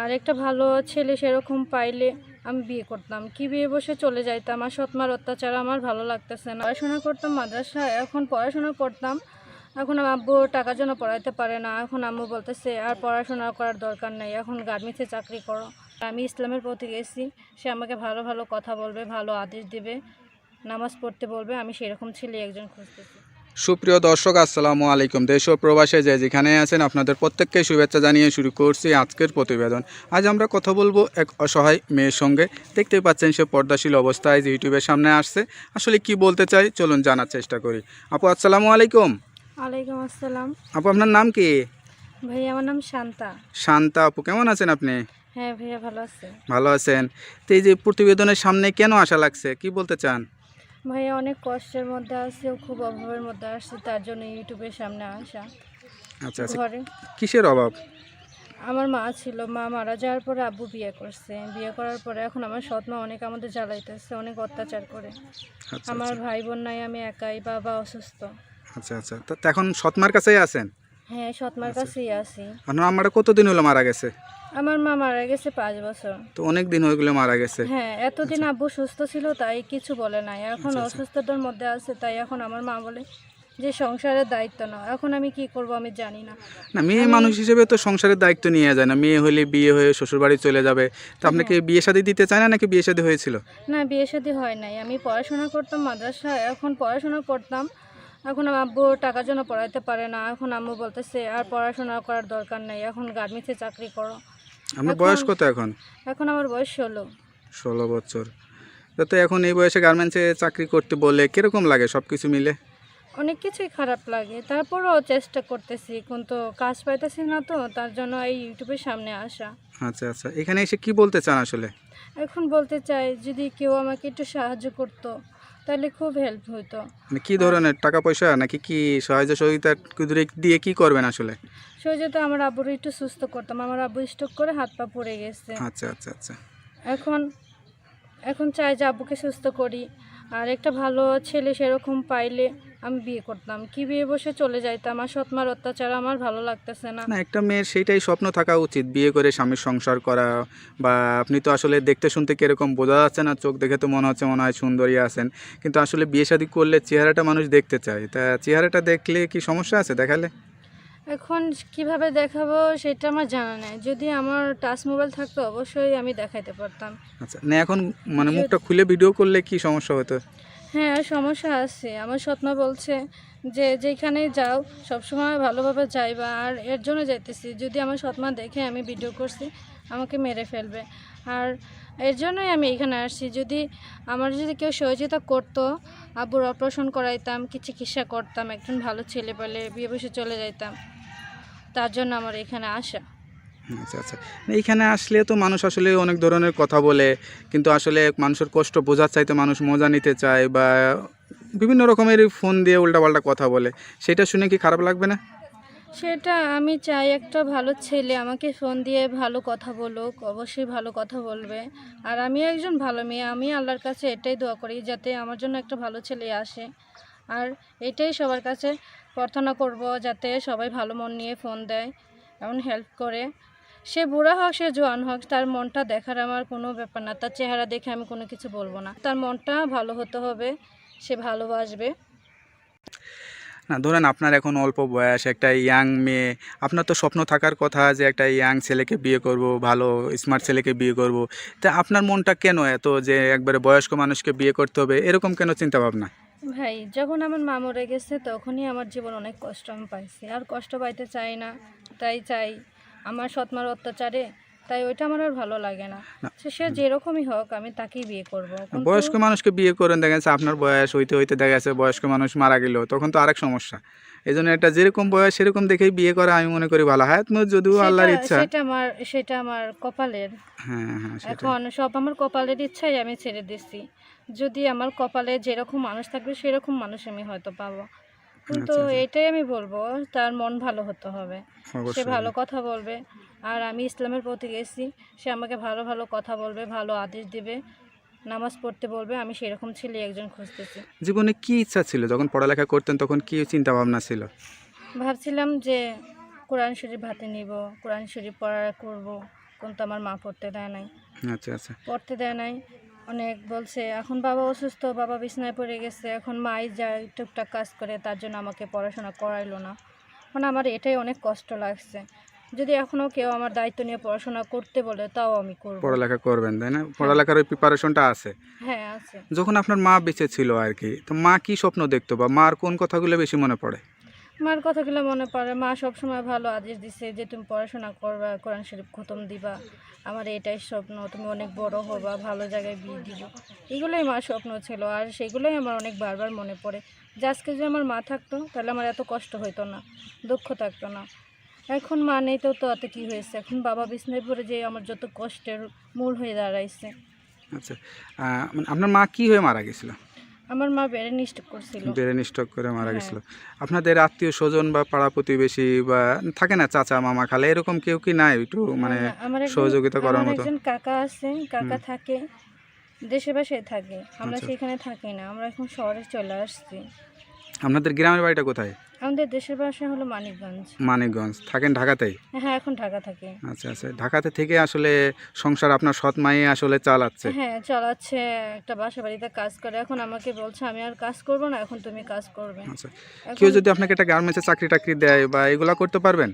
আর একটা ভালো ছেলে সেরকম পাইলে আমি বিয়ে করতাম, কি বিয়ে বসে চলে যাইতাম। আর সৎমার অত্যাচার আমার ভালো লাগতেছে না। পড়াশোনা করতাম মাদ্রাসায়, এখন পড়াশোনা করতাম, এখন আমার আব্বু টাকার জন্য পড়াইতে পারে না। এখন আম্মু বলতেছে আর পড়াশোনা করার দরকার নেই, এখন গার্মেন্টসে চাকরি করো। আমি ইসলামের প্রতি গেছি, সে আমাকে ভালো ভালো কথা বলবে, ভালো আদেশ দিবে, নামাজ পড়তে বলবে। আমি সেরকম ছেলে একজন খুঁজতেছি। সুপ্রিয় দর্শক, আসসালামু আলাইকুম। দেশ ও প্রবাসে যে যেখানে আছেন আপনাদের প্রত্যেককে শুভেচ্ছা জানিয়ে শুরু করছি আজকের প্রতিবেদন। আজ আমরা কথা বলবো এক অসহায় মেয়ের সঙ্গে। দেখতেই পাচ্ছেন সে পর্দাশীল অবস্থায় যে ইউটিউবের সামনে আসছে। আসলে কি বলতে চাই চলুন জানার চেষ্টা করি। আপু আসসালামু আলাইকুম। ওয়ালাইকুম আসসালাম। আপু আপনার নাম কি? ভাইয়া আমার নাম শান্তা। শান্তা আপু, কেমন আছেন আপনি? হ্যাঁ ভাইয়া, ভালো আছে। ভালো আছেন। তো এই যে প্রতিবেদনের সামনে কেন আসা লাগছে, কি বলতে চান? ভাইয়া অনেক কষ্টের মধ্যে আছে, ও খুব অভাবের মধ্যে আসছে, তার জন্য ইউটিউবের সামনে আসা। আচ্ছা আচ্ছা, ঘরে কিসের অভাব? আমার মা ছিল, মা মারা যাওয়ার পরে আব্বু বিয়ে করছে। বিয়ে করার পরে এখন আমার সৎ মা অনেক আমাদের জ্বালাইতেছে, অনেক অত্যাচার করে। আচ্ছা আমার আচ্ছা ভাই বোন নাই, আমি একাই, বাবা অসুস্থ। আচ্ছা আচ্ছা, তো এখন সৎমার কাছেই আছেন? হ্যাঁ, সৎ মার আচ্ছা, কাছেই আছি। আপনার আম্মাটা কতদিন হলো মারা গেছে? আমার মা মারা গেছে 5 বছর। তো অনেক দিন হয়ে গেলে মারা গেছে। হ্যাঁ, এতদিন আব্বু সুস্থ ছিল তাই কিছু বলে নাই, এখন আচ্ছা আচ্ছা অসুস্থতার মধ্যে আছে, তাই এখন আমার মা বলে যে সংসারের দায়িত্ব নাও। এখন আমি কি করব আমি জানি না। না, মেয়ে আমি মানুষ হিসেবে তো সংসারের দায়িত্ব নিয়ে যায় না। মেয়ে হলে বিয়ে হয়ে শ্বশুরবাড়ি চলে যাবে। তো আপনাকে হ্যাঁ, বিয়ে শাদী দিতে চায় না নাকি বিয়ে শাদী হয়েছিল? না বিয়ে শাদী হয় নাই। আমি পড়াশোনা করতাম মাদ্রাসায়, এখন পড়াশোনা করতাম, এখন আমার আব্বু টাকার জন্য পড়াইতে পারে না। এখন আম্মু বলতেছে আর পড়াশোনা করার দরকার নেই, এখন গার্মেন্টসে চাকরি করো। আপনার এখন বয়স কত এখন? এখন আমার বয়স 16। 16 বছর। তো এখন এই বয়সে গার্মেন্টসে চাকরি করতে বলে কিরকম লাগে সব কিছু মিলে? অনেক কিছুই খারাপ লাগে, তারপরও চেষ্টা করতেছি, কিন্তু কাজ পাইতেছি না, তো তার জন্য এই ইউটিউবের সামনে আসা। আচ্ছা আচ্ছা, এখানে এসে কি বলতে চান আসলে? এখন বলতে চাই যদি কেউ আমাকে একটু সাহায্য করতো তাহলে খুব হেল্প হতো। মানে কি ধরনের টাকা পয়সা নাকি কি সাহায্য সহযোগিতা দিয়ে কি করবেন আসলে? সহজে আমার আব্বুর একটু সুস্থ করতাম, আমার আব্বু স্ট্রোক করে হাত পা পড়ে গেছে। আচ্ছা আচ্ছা আচ্ছা এখন এখন চাই যে আব্বুকে সুস্থ করি। আর একটা ভালো ছেলে সেরকম পাইলে আমি বিয়ে করতাম, কি বিয়ে বসে চলে যাইতাম। আর সৎমার অত্যাচার আমার ভালো লাগতেছে না। না, একটা মেয়ের সেইটাই স্বপ্ন থাকা উচিত, বিয়ে করে স্বামীর সংসার করা। বা আপনি তো আসলে দেখতে শুনতে কিরকম বোঝা যাচ্ছে না, চোখ দেখে তো মনে হয় সুন্দরী আছেন। কিন্তু আসলে বিয়ে শাদী করলে চেহারাটা মানুষ দেখতে চায়, তা চেহারাটা দেখলে কি সমস্যা আছে দেখালে? এখন কিভাবে দেখাবো সেটা আমার জানা নেই। যদি আমার টাচ মোবাইল থাকতো অবশ্যই আমি দেখাইতে পারতাম। আচ্ছা, না এখন মানে যে মুখটা খুলে ভিডিও করলে কি সমস্যা হতো? হ্যাঁ, সমস্যা আছে। আমার সৎমা বলছে যে যেখানেই যাও সবসময় ভালোভাবে যাইবা। আর এর জন্য যাইতেছি, যদি আমার সৎমা দেখে আমি ভিডিও করছি আমাকে মেরে ফেলবে। আর এর জন্যই আমি এখানে আসছি। যদি কেউ সহযোগিতা করতো, আব্বুর অপারেশন করাইতাম, কি চিকিৎসা করতাম, একজন ভালো ছেলে পেলে বিয়ে বসে চলে যাইতাম। তার জন্য আমার এখানে আসা। আচ্ছা আচ্ছা, না, এইখানে আসলে তো মানুষ আসলে অনেক ধরনের কথা বলে, কিন্তু আসলে মানুষের কষ্ট বোঝার চাইতে মানুষ মজা নিতে চায় বা বিভিন্ন রকমের ফোন দিয়ে উল্টাপাল্টা কথা বলে। সেটা শুনে কি খারাপ লাগবে না? সেটা আমি চাই একটা ভালো ছেলে আমাকে ফোন দিয়ে ভালো কথা বলুক, অবশ্যই ভালো কথা বলবে। আর আমি একজন ভালো মেয়ে, আমি আল্লাহর কাছে এটাই দোয়া করি যাতে আমার জন্য একটা ভালো ছেলে আসে। আর এটাই সবার কাছে প্রার্থনা করব, যাতে সবাই ভালো মন নিয়ে ফোন দেয়, এমন হেল্প করে। সে বুড়া হোক সে জোয়ান হোক, তার মনটা দেখার আমার কোনো ব্যাপার না। তার চেহারা দেখে আমি কোনো কিছু বলবো না, তার মনটা ভালো হতে হবে, সে ভালোবাসবে। না, ধরেন আপনার এখন অল্প বয়স, একটা ইয়াং মেয়ে, আপনার তো স্বপ্ন থাকার কথা যে একটা ইয়াং ছেলেকে বিয়ে করব, ভালো স্মার্ট ছেলেকে বিয়ে করব। তা আপনার মনটা কেন এত যে একবারে বয়স্ক মানুষকে বিয়ে করতে হবে, এরকম কেন চিন্তা ভাবনা? ভাই, যখন আমার মা মরে গেছে তখনই আমার জীবন অনেক কষ্ট আমি পাইছি, আর কষ্ট পাইতে চাই না। তাই চাই আমার সৎমার অত্যাচারে, তাই ওইটা আমার আর ভালো লাগে না। না, সে যেরকমই হোক আমি তাকেই বিয়ে করব, কিন্তু বয়স্ক মানুষকে বিয়ে করেন, দেখা যাচ্ছে আপনার বয়স হইতে হইতে দেখা যাচ্ছে বয়স্ক মানুষ মারা গেল, তখন তো আরেক সমস্যা। এই জন্য একটা যেরকম বয়স সেরকম দেখেই বিয়ে করা আমি মনে করি ভালো। হায়াত মত যদিও সেটা আল্লাহর ইচ্ছা। সেটা আমার কপালের। হ্যাঁ হ্যাঁ, সেটাই। এখন সব আমার কপালের ইচ্ছাই আমি ছেড়ে দিচ্ছি। যদি আমার কপালে যেরকম মানুষ থাকবে সেরকম মানুষ আমি হয়তো পাবো, কিন্তু আচ্ছা আচ্ছা, এটাই আমি বলবো, তার মন ভালো হতে হবে, সে অবশ্যই। ভালো কথা বলবে। আর আমি ইসলামের প্রতি গেছি, সে আমাকে ভালো ভালো কথা বলবে, ভালো আদেশ দিবে, নামাজ পড়তে বলবে। আমি সেরকম ছেলে একজন খুঁজতেছি। জীবনে কি ইচ্ছা ছিল যখন পড়ালেখা করতেন, তখন কি চিন্তা ভাবনা ছিল? ভাবছিলাম যে কোরআন শরীফ হাতে নিব, কোরআন শরীফ পড়া করব, কিন্তু আমার মা পড়তে দেয় নাই। আচ্ছা আচ্ছা পড়তে দেয় নাই, অনেক বলছে। এখন বাবা অসুস্থ, বাবা বিছনায় পড়ে গেছে, এখন মাই যায় টুকটাক কাজ করে, তার জন্য আমাকে পড়াশোনা করাইলো না। এখন আমার এটাই অনেক কষ্ট লাগছে। যদি এখনও কেউ আমার দায়িত্ব নিয়ে পড়াশোনা করতে বলে তাও আমি করব। পড়ালেখা করবেন তাই না? পড়ালেখার ওই প্রিপারেশনটা আছে। হ্যাঁ আছে। যখন আপনার মা বেঁচে ছিল আর কি, তো মা কি স্বপ্ন দেখতো বা মার কোন কথাগুলো বেশি মনে পড়ে? মার কথাগুলো মনে পড়ে। মা সবসময় ভালো আদেশ দিছে যে তুমি পড়াশোনা করবা, কোরআন শরীফ খতম দিবা, আমার এটাই স্বপ্ন, তুমি অনেক বড় হবা, ভালো জায়গায় বিয়ে দিব। এগুলোই মার স্বপ্ন ছিল, আর সেগুলোই আমার অনেক বারবার মনে পড়ে যে আজকে যদি আমার মা থাকতো তাহলে আমার এত কষ্ট হতো না, দুঃখ থাকতো না। এখন মা নেই তো তাতে কী হয়েছে, এখন বাবা বিছনায় পড়ে যে আমার যত কষ্টের মূল হয়ে দাঁড়াইছে। আচ্ছা মানে আপনার মা কি হয়ে মারা গেছিল? আমার মা ব্রেন স্ট্রোক করছিল। ব্রেন স্ট্রোক করে মারা হ্যাঁ। গেছিল। আপনাদের আত্মীয় স্বজন বা পাড়া প্রতিবেশী বা থাকে না চাচা মামা খালা, এরকম কেউ কি নাই একটু মানে না, আমার সহযোগিতা করার মতো? একজন কাকা আছে, কাকা থাকে দেশে বাসায় থাকে, আমরা আচ্ছা। সেখানে থাকি না, আমরা এখন শহরে চলে আসছি। আপনাদের গ্রামের বাড়িটা কোথায়? আমাদের দেশের বাসা হলো মানিকগঞ্জ। মানিকগঞ্জ। থাকেন ঢাকাতেই? হ্যাঁ এখন ঢাকা থাকি। আচ্ছা আচ্ছা, ঢাকাতে থেকে আসলে সংসার আপনার সৎ মাই আসলে চালাচ্ছে? হ্যাঁ চালাচ্ছে, একটা বাসা বাড়িতে কাজ করে। এখন আমাকে বলছে আমি আর কাজ করব না, এখন তুমি কাজ করবে। আচ্ছা, কেউ এখন যদি আপনাকে একটা গার্মেন্টসে চাকরি টাকরি দেয় বা এগুলা করতে পারবেন?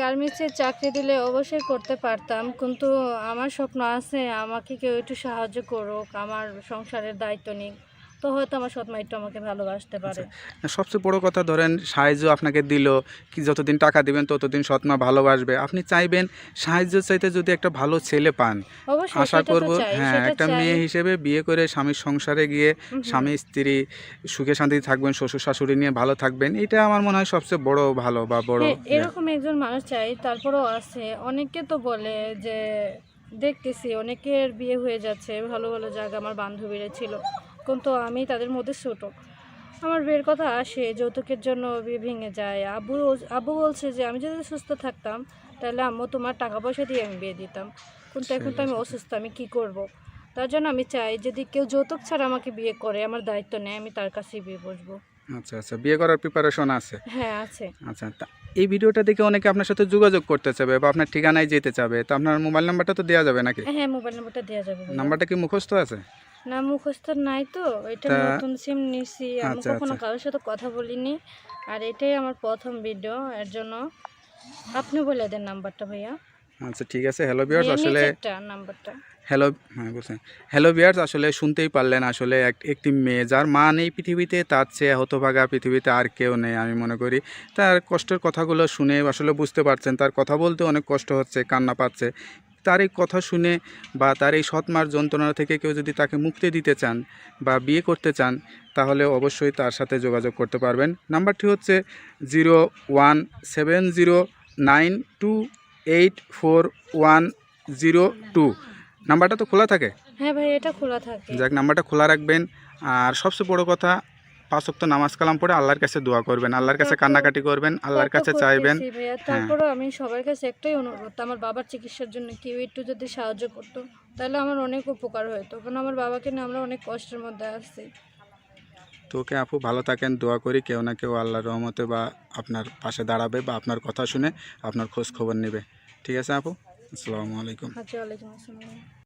গার্মেন্টসের চাকরি দিলে অবশ্যই করতে পারতাম, কিন্তু আমার স্বপ্ন আছে আমাকে কেউ একটু সাহায্য করুক, আমার সংসারের দায়িত্ব নিক, তো হয়তো আমার সৎমা একটু আমাকে ভালোবাসতে পারে। সবচেয়ে বড় কথা ধরেন সাহায্য আপনাকে দিল, কি যতদিন টাকা দিবেন ততদিন সৎমা ভালোবাসবে। আপনি চাইবেন সাহায্য চাইতে যদি একটা ভালো ছেলে পান, অবশ্যই আশা সেটা তো করব চাই, হ্যাঁ সেটা একটা চাই। মেয়ে হিসেবে বিয়ে করে স্বামীর সংসারে গিয়ে স্বামী স্ত্রী সুখে শান্তিতে থাকবেন, শ্বশুর শাশুড়ি নিয়ে ভালো থাকবেন, এটা আমার মনে হয় সবচেয়ে বড় ভালো বা বড় হ্যাঁ এরকম একজন মানুষ চাই। তারপরেও আছে অনেকে তো বলে যে দেখতেছি অনেকের বিয়ে হয়ে যাচ্ছে, ভালো ভালো জায়গা আমার বান্ধবীরা ছিল, কিন্তু আমি তাদের মধ্যে ছোট। আমার বিয়ের কথা আসে, যৌতুকের জন্য বিয়ে ভেঙে যায়। আব্বু বলছে যে আমি যদি সুস্থ থাকতাম তাহলে আম্মু তোমার টাকা পয়সা দিয়ে আমি বিয়ে দিতাম, কিন্তু এখন তো আমি অসুস্থ, আমি কি করব। তার জন্য আমি চাই যদি কেউ যৌতুক ছাড়া আমাকে বিয়ে করে, আমার দায়িত্ব নেয়, আমি তার কাছেই বিয়ে বসবো। আচ্ছা আচ্ছা, বিয়ে করার প্রিপারেশন আছে? হ্যাঁ আছে। আচ্ছা, তা এই ভিডিওটা দেখে অনেকে আপনার সাথে যোগাযোগ করতে চাবে বা আপনার ঠিকানায় যেতে চাবে, তো আপনার মোবাইল নাম্বারটা তো দেওয়া যাবে নাকি? হ্যাঁ মোবাইল নাম্বারটা দেওয়া যাবে ভাইয়া। নাম্বারটা কি মুখস্থ আছে? না মুখস্থ নাই তো, এটা তা নতুন সিম নিছি, আমি আচ্ছা কখনো আচ্ছা কারোর সাথে কথা বলিনি, আর এটাই আমার প্রথম ভিডিও, এর জন্য আপনি বলে দেন নাম্বারটা ভাইয়া। আচ্ছা ঠিক আছে। হ্যালো ভিউয়ার্স, ভাইয়া আসলে নিচেরটা নাম্বারটা। হ্যালো, হ্যাঁ বলছেন। হ্যালো ভিউয়ার্স, আসলে শুনতেই পারলেন আসলে একটি মেয়ে যার মা নেই পৃথিবীতে, তার চেয়ে হতভাগা পৃথিবীতে আর কেউ নেই আমি মনে করি। তার কষ্টের কথাগুলো শুনে আসলে বুঝতে পারছেন, তার কথা বলতে অনেক কষ্ট হচ্ছে, কান্না পাচ্ছে। তার এই কথা শুনে বা তার এই সৎমার যন্ত্রণা থেকে কেউ যদি তাকে মুক্তি দিতে চান বা বিয়ে করতে চান, তাহলে অবশ্যই তার সাথে যোগাযোগ করতে পারবেন। নাম্বারটি হচ্ছে 017092841102। নাম্বারটা তো খোলা থাকে? হ্যাঁ ভাই এটা খোলা থাকে। যাক, নাম্বারটা খোলা রাখবেন। আর সবচেয়ে বড় কথা, 5 ওয়াক্ত নামাজ কালাম পড়ে আল্লাহর কাছে দোয়া করবেন, আল্লাহর কাছে কান্নাকাটি করবেন, আল্লাহর কাছে চাইবেন। ভাইয়া হ্যাঁ, তারপরও আমি সবার কাছে একটাই অনুরোধ, আমার বাবার চিকিৎসার জন্য কেউ একটু যদি সাহায্য করতো তাহলে আমার অনেক উপকার হতো, কারণ আমার বাবাকে নিয়ে আমরা অনেক কষ্টের মধ্যে আছি। তো ওকে আপু, ভালো থাকেন, দোয়া করি কেউ না কেউ আল্লাহর রহমতে বা আপনার পাশে দাঁড়াবে বা আপনার কথা শুনে আপনার খোঁজ খবর নেবে। ঠিক আছে আপু, আসসালামু আলাইকুম। আচ্ছা ওয়ালাইকুম আসসালাম।